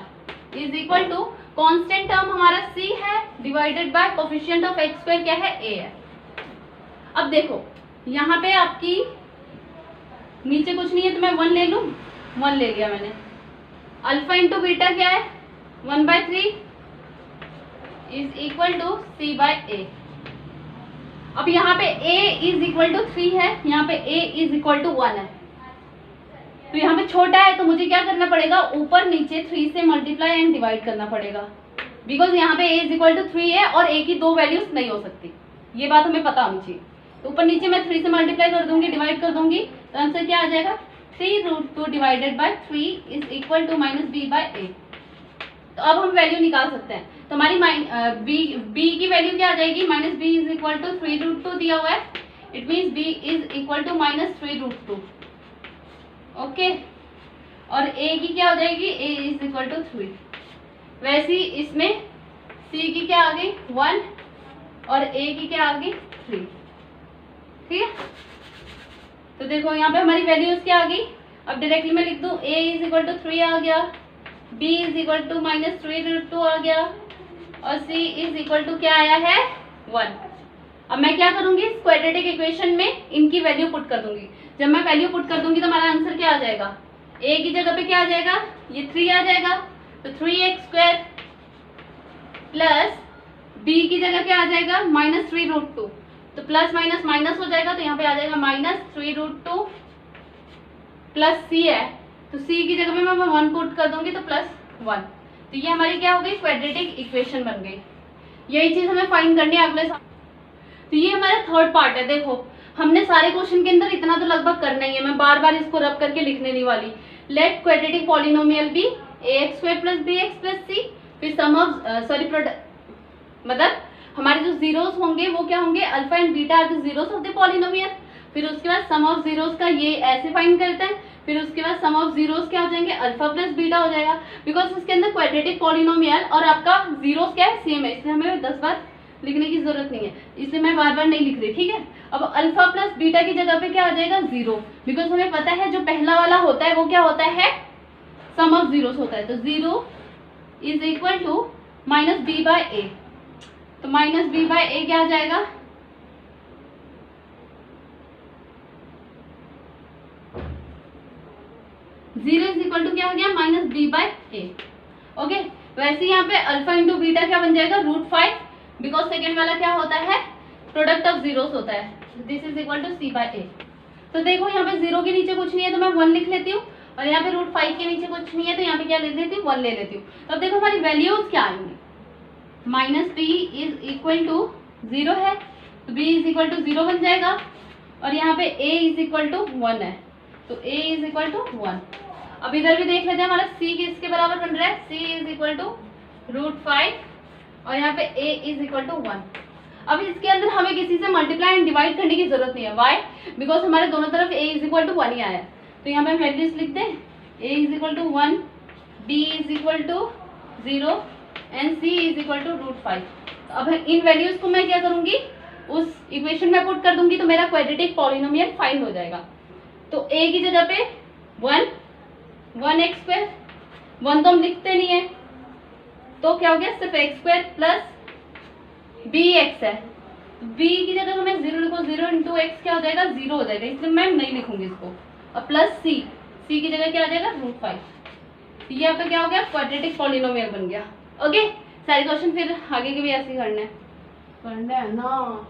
is equal to constant term हमारा c है divided by coefficient of x² क्या है, a है। अब देखो यहाँ पे आपकी नीचे कुछ नहीं है तो मैं 1 ले लूं, 1 ले लिया मैंने। अल्फा इंटू बीटा क्या है, 1/3 इज इक्वल टू c/a। अब यहाँ पे a इज इक्वल टू 3 है, यहाँ पे a इज इक्वल टू 1 है, तो यहाँ पे छोटा है तो मुझे क्या करना पड़ेगा, ऊपर नीचे 3 से मल्टीप्लाई एंड डिवाइड करना पड़ेगा, बिकॉज यहाँ पे a इज इक्वल टू 3 है और a की दो वैल्यूज नहीं हो सकती, ये बात हमें पता होनी चाहिए। तो ऊपर नीचे मैं 3 से मल्टीप्लाई कर दूंगी, डिवाइड कर दूंगी, तो आंसर क्या आ जाएगा 3√2 divided by 3 is equal to -b/a। तो अब हम वैल्यू निकाल सकते हैं। तो हमारी b की वैल्यू क्या आ जाएगी, -b इज इक्वल टू 3√2 दिया हुआ है, it means b is equal to -3√2। Okay, और a की क्या हो जाएगी, a इज इक्वल टू 3। वैसे ही इसमें c की क्या आ गई 1 और a की क्या आ गई 3। ठीक है, तो देखो यहाँ पे हमारी वैल्यूज क्या आ गई। अब डायरेक्टली मैं लिख दूं a इज इक्वल टू 3 आ गया, b इज इक्वल टू -3√2 आ गया, और c इज इक्वल टू क्या आया है 1। अब मैं क्या करूंगी, इस क्वाड्रेटिक इक्वेशन में इनकी वैल्यू पुट कर दूंगी। जब मैं वैल्यू पुट कर दूंगी तो हमारा आंसर क्या आ जाएगा, a की जगह पे क्या आ जाएगा, ये 3 आ जाएगा, तो 3x² प्लस b की जगह क्या आ जाएगा -3√2, तो प्लस माइनस माइनस हो जाएगा, तो यहाँ पे आ जाएगा -3√2 प्लस c है, तो c की जगह में मैं 1 पुट कर दूंगी तो +1। तो ये हमारी क्या हो गई, क्वाड्रेटिक इक्वेशन बन गई। यही चीज हमें फाइंड करनी है अगले। तो ये हमारा थर्ड पार्ट है। देखो हमने सारे क्वेश्चन के अंदर इतना तो लगभग करना ही है, मैं बार बार इसको रब करके लिखने नहीं वाली। Let quadratic polynomial be ax² + bx + c, फिर सम ऑफ मतलब हमारे जो जीरोस होंगे वो क्या होंगे, alpha and beta are the zeros of the polynomial. फिर उसके बाद सम ऑफ जीरोस का ये ऐसे फाइंड करते हैं, फिर उसके बाद सम ऑफ जीरोस क्या हो जाएंगे, अल्फा प्लस बीटा हो जाएगा, बिकॉज इसके अंदर क्वाड्रेटिक पॉलिनोमियल और आपका जीरोस क्या है, सेम है, इसलिए हमें 10 बार लिखने की जरूरत नहीं है, इसलिए मैं बार बार नहीं लिख रही। ठीक है, अब अल्फा प्लस बीटा की जगह पे क्या आ जाएगा 0, बिकॉज हमें पता है जो पहला वाला होता है वो क्या होता है, सम ऑफ जीरोस होता है। तो 0 इज इक्वल टू -b/a, तो -b/a क्या आ जाएगा, जीरो इज इक्वल टू क्या हो गया, -b/a। ओके, वैसे यहाँ पे अल्फा इंटू बीटा क्या बन जाएगा, √5, बिकॉज सेकेंड वाला क्या होता है, प्रोडक्ट ऑफ जीरोस होता है। This is equal to c/a। तो देखो यहाँ पे 0 के नीचे कुछ नहीं है तो मैं 1 लिख लेती हूँ, और यहाँ पे √5 के नीचे कुछ नहीं है तो यहाँ पे क्या ले लेती हूँ, 1 ले लेती हूँ। तो अब देखो हमारी वैल्यूज क्या आएंगी, -b इज इक्वल टू 0 है, तो b इज इक्वल टू 0 बन जाएगा, और यहाँ पे a इज इक्वल टू 1 है, तो a इज इक्वल टू 1। अब इधर भी देख लेते हैं हमारा c किसके बराबर बन रहा है, c इज इक्वल टू √5, और यहाँ पे a इज इक्वल टू 1। अब इसके अंदर हमें किसी से मल्टीप्लाई एंड डिवाइड करने की जरूरत नहीं है, वाई, बिकॉज हमारे दोनों तरफ a इज इक्वल टू 1 ही आया है। तो यहाँ पे हम वैल्यूज लिखते हैं, a is equal to 1, b is equal to 0 and c is equal to √5। अब इन वैल्यूज को मैं क्या करूंगी, उस इक्वेशन में पुट कर दूंगी, तो मेरा क्वाड्रेटिक पॉलिनोमियल फाइंड हो जाएगा। तो a की जगह पे 1x² 1 तो हम लिखते नहीं है, तो क्या हो गया, सिर्फ x² प्लस bx है, b की जगह मैं 0 लिखूँ, 0 × x क्या हो जाएगा, 0 हो जाएगा, इसलिए मैं नहीं लिखूंगी इसको। और प्लस c की जगह क्या आ जाएगा, √5। ये आपका क्या हो गया, क्वाड्रेटिक पॉलिनोमियल बन गया। ओके, सारे क्वेश्चन फिर आगे के भी ऐसे ही करने हैं ना।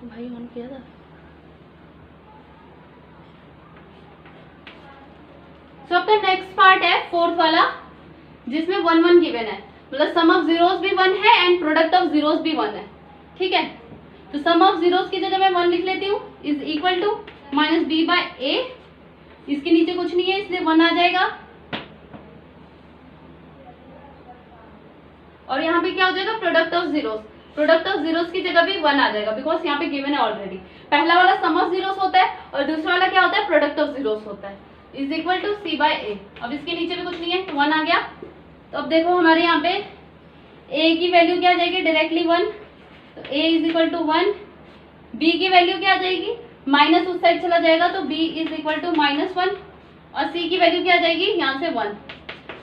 भाई ऑन किया था। सो आपका नेक्स्ट पार्ट है फोर्थ वाला, जिसमें 1 1 गिवन है, मतलब सम ऑफ जीरोस भी 1 है एंड प्रोडक्ट ऑफ जीरोस भी 1 है। ठीक है, तो सम ऑफ जीरोस की जगह मैं 1 लिख लेती हूँ, इज इक्वल टू -b/a, इसके नीचे कुछ नहीं है इसलिए 1 आ जाएगा, और यहाँ पे क्या हो जाएगा, प्रोडक्ट ऑफ जीरोस की जगह भी 1 आ जाएगा, बिकॉज यहाँ पे गिवन है ऑलरेडी। पहला वाला सम ऑफ जीरोस होता है और दूसरा वाला क्या होता है, प्रोडक्ट ऑफ जीरोस होता है, इज इक्वल टू c/a। अब इसके नीचे भी कुछ नहीं है तो 1 आ गया। तो अब देखो हमारे यहाँ पे a की वैल्यू क्या आ जाएगी, डायरेक्टली 1, तो a is equal to 1, b की वैल्यू क्या आ जाएगी, माइनस उस साइड चला जाएगा तो b इज इक्वल टू -1, और c की वैल्यू क्या आ जाएगी, यहाँ से 1,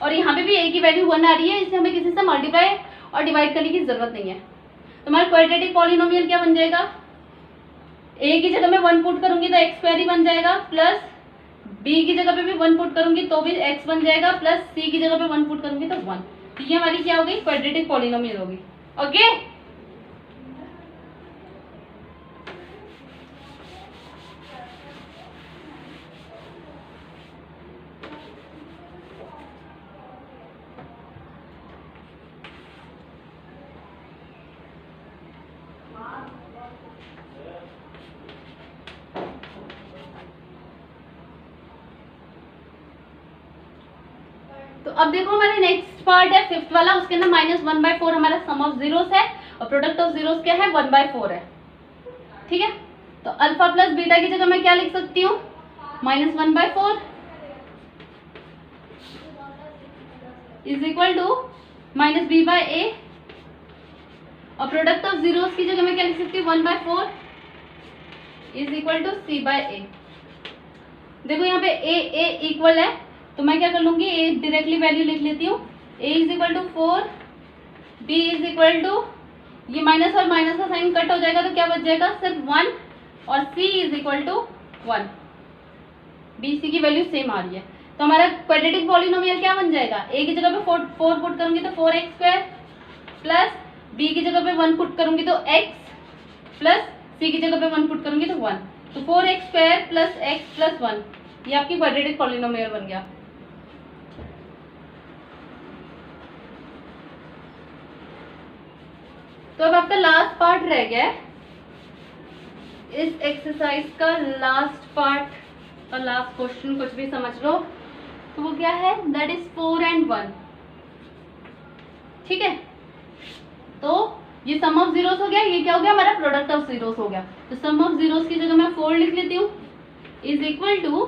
और यहाँ पे भी a की वैल्यू 1 आ रही है, इसलिए हमें किसी से मल्टीप्लाई और डिवाइड करने की जरूरत नहीं है। तो हमारा क्वाड्रेटिक पॉलिनोमियल क्या बन जाएगा, a की जगह में 1 पुट करूंगी तो x² ही बन जाएगा, प्लस b की जगह पे भी 1 पुट करूंगी तो भी x बन जाएगा, प्लस c की जगह पे 1 पुट करूंगी तो 1। तो ये हमारी क्या हो गई, क्वाड्रेटिक पॉलिनोमियल होगी। ओके, अब देखो हमारे नेक्स्ट पार्ट है फिफ्थ वाला, उसके अंदर -1/4 हमारा सम ऑफ जीरोस है और प्रोडक्ट ऑफ जीरोस क्या है 1/4 है। ठीक है, तो अल्फा प्लस बीटा की जगह मैं क्या लिख सकती हूँ -1/4 इज इक्वल टू -b/a और प्रोडक्ट ऑफ जीरोस की जगह मैं क्या लिख सकती हूँ 1/4 इज इक्वल टू c/a। देखो यहाँ पे a इक्वल है तो मैं क्या कर लूंगी a डायरेक्टली वैल्यू लिख लेती हूँ, a is equal to 4, b is equal to, ये माइनस और माइनस का साइन कट हो जाएगा तो क्या बच जाएगा सिर्फ 1 और c is equal to 1। b c की वैल्यू सेम आ रही है तो हमारा क्वाड्रेटिक पॉलिनोमियल क्या बन जाएगा, a की जगह पे 4 पुट करूंगी तो 4x² प्लस b की जगह पे 1 पुट करूंगी तो x प्लस c की जगह पे 1 पुट करूंगी तो 1, तो 4x² प्लस x प्लस 1 ये आपकी क्वाड्रेटिक पॉलिनोमियल बन गया। तो अब आपका लास्ट पार्ट रह गया है, इस एक्सरसाइज का लास्ट पार्ट और लास्ट क्वेश्चन कुछ भी समझ लो, तो वो क्या है दैट इज 4 and 1। ठीक है, तो ये सम ऑफ जीरोस हो गया, ये क्या हो गया हमारा प्रोडक्ट ऑफ जीरोस हो गया, तो सम ऑफ जीरोस की जगह मैं 4 लिख लेती हूँ इज इक्वल टू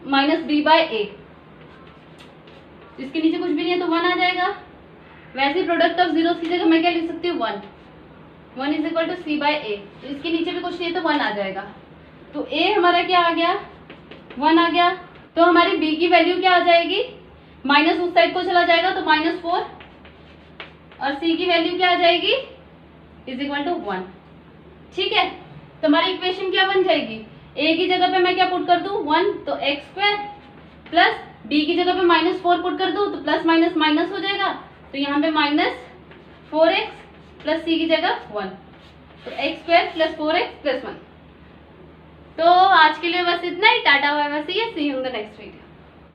-b/a, इसके नीचे कुछ भी नहीं है तो 1 आ जाएगा। वैसे प्रोडक्ट ऑफ जीरोस की जगह मैं क्या लिख सकती हूँ 1 इज इक्वल टू c/a, तो इसके नीचे भी कुछ नहीं है तो 1 आ जाएगा, तो a हमारा क्या आ गया 1 आ गया, तो हमारी b की वैल्यू क्या आ जाएगी, माइनस उस साइड को चला जाएगा तो -4 और c की वैल्यू क्या आ जाएगी इज इक्वल टू 1। ठीक है, तो हमारी इक्वेशन क्या बन जाएगी, a की जगह पे मैं क्या पुट कर दूं 1 तो x² प्लस b की जगह पे -4 पुट कर दूं तो प्लस माइनस माइनस हो जाएगा, तो यहाँ पे -4x प्लस c की जगह 1, तो x² प्लस 4x प्लस 1। तो आज के लिए बस इतना ही, tata bye bye, see you in the next video.